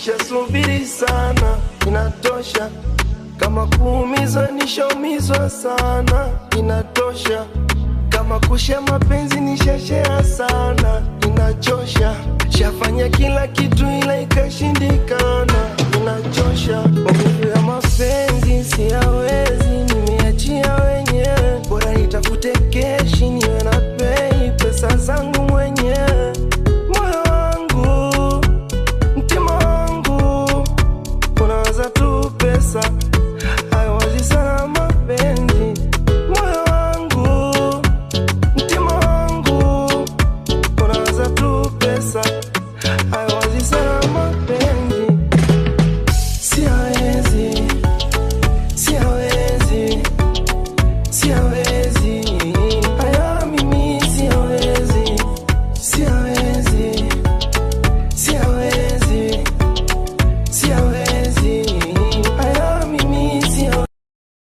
nishasubiri sana, inatosha. Kama kuumizwa nishaumizwa sana, inatosha. Kama kushare mapenzi nishashare sana, inachosha. Shafanya kila kitu ila ikashindikana, inachosha.